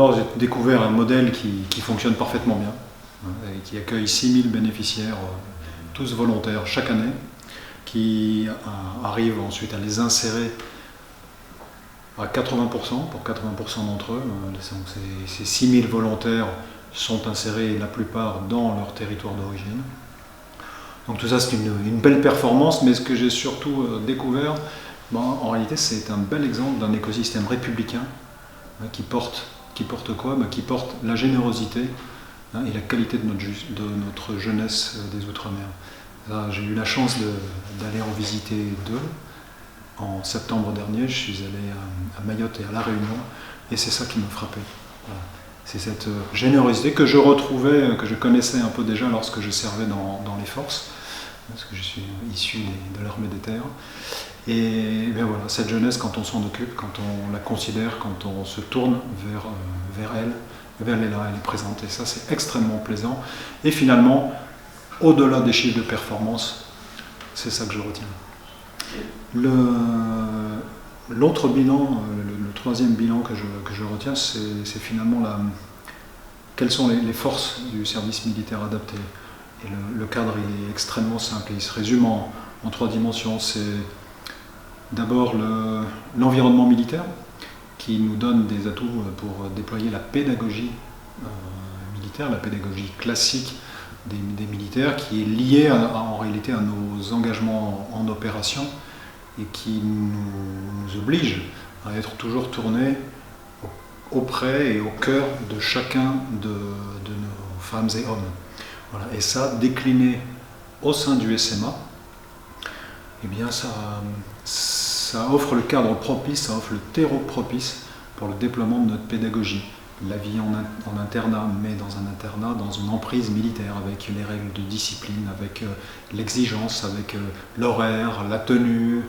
d'abord, j'ai découvert un modèle qui fonctionne parfaitement bien, hein, et qui accueille 6000 bénéficiaires, tous volontaires chaque année, qui arrive ensuite à les insérer à 80%, pour 80% d'entre eux. Ces 6000 volontaires sont insérés, la plupart, dans leur territoire d'origine. Donc tout ça, c'est une belle performance, mais ce que j'ai surtout découvert, en réalité, c'est un bel exemple d'un écosystème républicain, hein, qui porte quoi? Qui porte la générosité, hein, et la qualité de notre jeunesse des Outre-mer. J'ai eu la chance d'aller en visiter deux. En septembre dernier, je suis allé à Mayotte et à La Réunion, et c'est ça qui m'a frappé. Voilà. C'est cette générosité que je retrouvais, que je connaissais un peu déjà lorsque je servais dans les forces, parce que je suis issu de l'armée des terres. Et bien voilà, cette jeunesse, quand on s'en occupe, quand on la considère, quand on se tourne vers elle, elle est là, elle est présente. Et ça, c'est extrêmement plaisant. Et finalement, au-delà des chiffres de performance, c'est ça que je retiens. L'autre bilan, le troisième bilan que je retiens, c'est finalement quelles sont les forces du service militaire adapté. Et le cadre il est extrêmement simple, il se résume en 3 dimensions. C'est d'abord l'environnement militaire, qui nous donne des atouts pour déployer la pédagogie militaire, la pédagogie classique des militaires, qui est liée en réalité à nos engagements en opération, et qui nous oblige à être toujours tournés auprès et au cœur de chacun de nos femmes et hommes. Voilà. Et ça, décliné au sein du SMA, eh bien ça offre le cadre propice, ça offre le terreau propice pour le déploiement de notre pédagogie. La vie en internat, mais dans un internat, dans une emprise militaire, avec les règles de discipline, avec l'exigence, avec l'horaire, la tenue,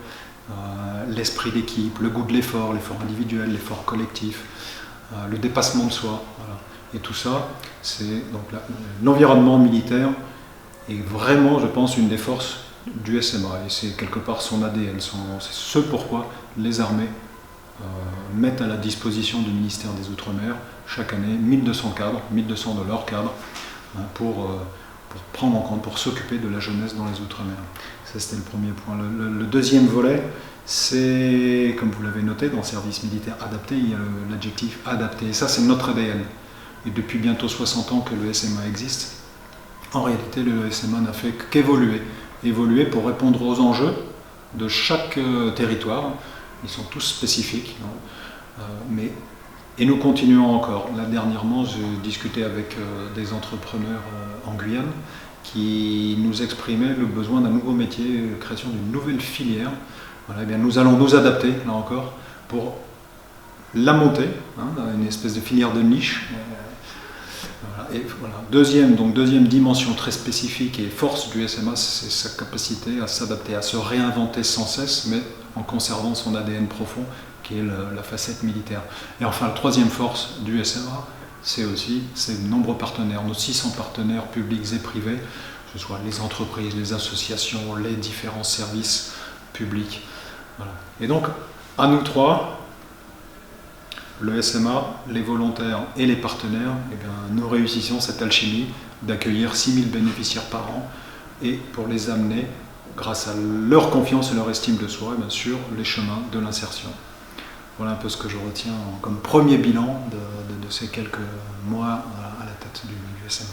l'esprit d'équipe, le goût de l'effort individuel, l'effort collectif, le dépassement de soi. Voilà. Et tout ça, c'est donc l'environnement militaire est vraiment, je pense, une des forces du SMA. Et c'est quelque part son ADN, c'est ce pourquoi les armées mettent à la disposition du ministère des Outre-mer chaque année 1200 cadres, 1200 de leurs cadres, hein, pour prendre en compte, pour s'occuper de la jeunesse dans les Outre-mer. Ça, c'était le premier point. Le deuxième volet, c'est, comme vous l'avez noté, dans le service militaire adapté, il y a l'adjectif adapté. Et ça, c'est notre ADN. Et depuis bientôt 60 ans que le SMA existe, en réalité, le SMA n'a fait qu'évoluer. Évoluer pour répondre aux enjeux de chaque territoire. Ils sont tous spécifiques. Et nous continuons encore. Là, dernièrement, j'ai discuté avec des entrepreneurs en Guyane qui nous exprimaient le besoin d'un nouveau métier, création d'une nouvelle filière. Voilà, eh bien, nous allons nous adapter, là encore, pour la monter, hein, dans une espèce de filière de niche. Voilà. Et voilà. Deuxième dimension très spécifique et force du SMA, c'est sa capacité à s'adapter, à se réinventer sans cesse, mais en conservant son ADN profond, qui est la facette militaire. Et enfin, la troisième force du SMA, c'est aussi ses nombreux partenaires, nos 600 partenaires publics et privés, que ce soit les entreprises, les associations, les différents services publics. Voilà. Et donc, à nous trois, le SMA, les volontaires et les partenaires, eh bien, nous réussissons cette alchimie d'accueillir 6000 bénéficiaires par an, et pour les amener, grâce à leur confiance et leur estime de soi, bien sûr, les chemins de l'insertion. Voilà un peu ce que je retiens comme premier bilan de ces quelques mois à la tête du SMA.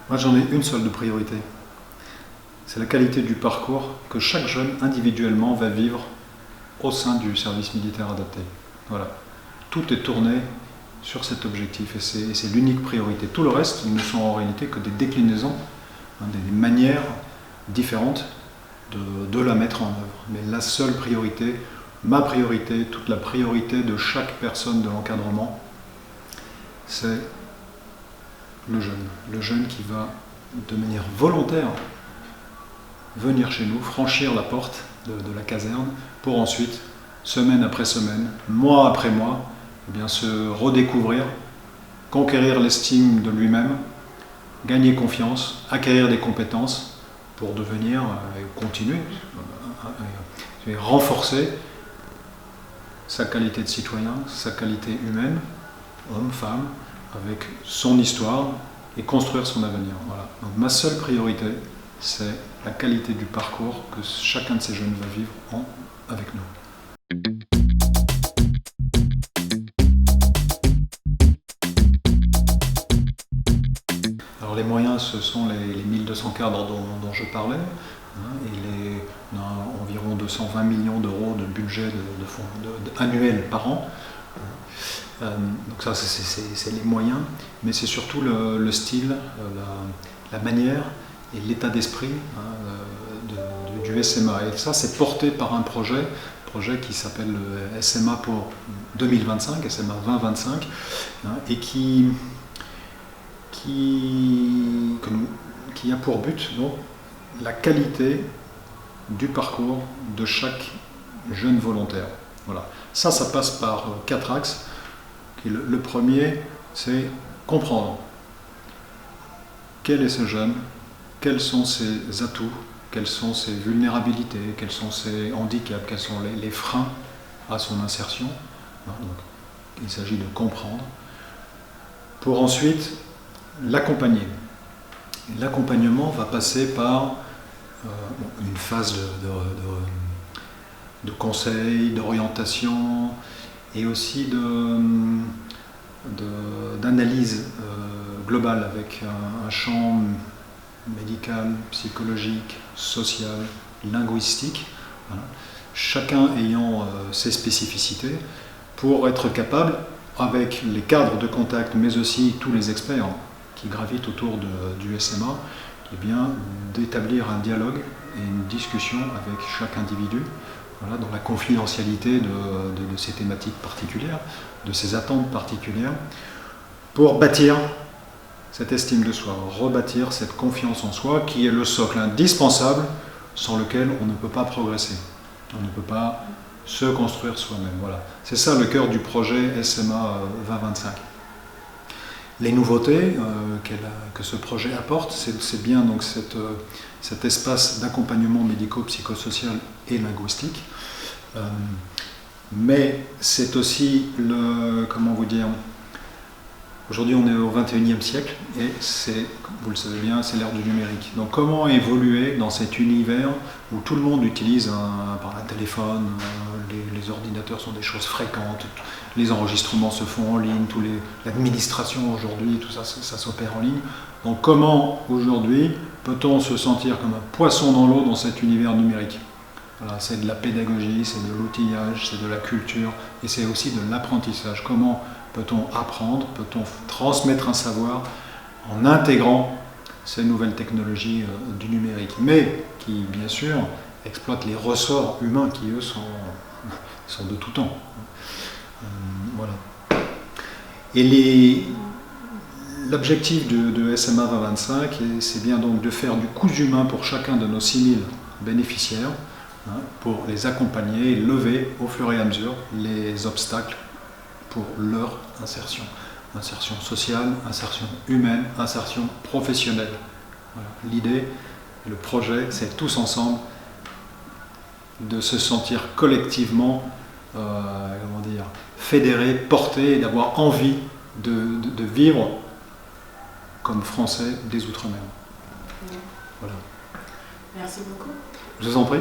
Moi, j'en ai une seule de priorité. C'est la qualité du parcours que chaque jeune individuellement va vivre au sein du service militaire adapté. Voilà. Tout est tourné sur cet objectif et c'est l'unique priorité. Tout le reste ne sont en réalité que des déclinaisons, hein, des manières différentes de la mettre en œuvre. Mais la seule priorité, ma priorité, toute la priorité de chaque personne de l'encadrement, c'est le jeune qui va de manière volontaire venir chez nous, franchir la porte de la caserne pour ensuite, semaine après semaine, mois après mois, eh bien, se redécouvrir, conquérir l'estime de lui-même, gagner confiance, acquérir des compétences pour devenir et continuer et renforcer sa qualité de citoyen, sa qualité humaine, homme, femme, avec son histoire et construire son avenir. Voilà. Donc ma seule priorité, c'est la qualité du parcours que chacun de ces jeunes va vivre avec nous. Alors les moyens, ce sont les 1200 cadres dont je parlais. On a environ 220 millions d'euros de budget de fonds annuel par an. Donc ça, c'est les moyens, mais c'est surtout le style, la manière et l'état d'esprit du SMA. Et ça, c'est porté par un projet qui s'appelle le SMA pour 2025, SMA 2025, et qui a pour but donc, la qualité du parcours de chaque jeune volontaire. Voilà. Ça passe par 4 axes. Le premier, c'est comprendre quel est ce jeune, quels sont ses atouts, quelles sont ses vulnérabilités, quels sont ses handicaps, quels sont les freins à son insertion. Donc, il s'agit de comprendre pour ensuite l'accompagner. L'accompagnement va passer par une phase de conseil, d'orientation et aussi d'analyse globale avec un champ médical, psychologique, social, linguistique, voilà. Chacun ayant ses spécificités pour être capable, avec les cadres de contact, mais aussi tous les experts qui gravitent autour du SMA, eh bien, d'établir un dialogue et une discussion avec chaque individu, voilà, dans la confidentialité de ces thématiques particulières, de ces attentes particulières, pour bâtir cette estime de soi, rebâtir cette confiance en soi qui est le socle indispensable sans lequel on ne peut pas progresser. On ne peut pas se construire soi-même. Voilà. C'est ça le cœur du projet SMA 2025. Les nouveautés que ce projet apporte, c'est bien donc cet espace d'accompagnement médico-psychosocial et linguistique, mais c'est aussi comment vous dire, aujourd'hui on est au XXIe siècle et c'est, vous le savez bien, c'est l'ère du numérique. Donc comment évoluer dans cet univers où tout le monde utilise un téléphone, les ordinateurs sont des choses fréquentes, les enregistrements se font en ligne, l'administration aujourd'hui, tout ça s'opère en ligne. Donc comment aujourd'hui peut-on se sentir comme un poisson dans l'eau dans cet univers numérique? Voilà, c'est de la pédagogie, c'est de l'outillage, c'est de la culture et c'est aussi de l'apprentissage. Comment peut-on apprendre, peut-on transmettre un savoir en intégrant ces nouvelles technologies du numérique, mais qui bien sûr exploitent les ressorts humains qui eux sont de tout temps. Voilà. Et l'objectif de SMA 2025, c'est bien donc de faire du coût humain pour chacun de nos 6000 bénéficiaires, pour les accompagner et lever au fur et à mesure les obstacles pour leur insertion. Insertion sociale, insertion humaine, insertion professionnelle. Voilà. L'idée, le projet, c'est tous ensemble de se sentir collectivement fédérés, portés, et d'avoir envie de vivre comme Français des Outre-mer. Ouais. Voilà. Merci beaucoup. Je vous en prie.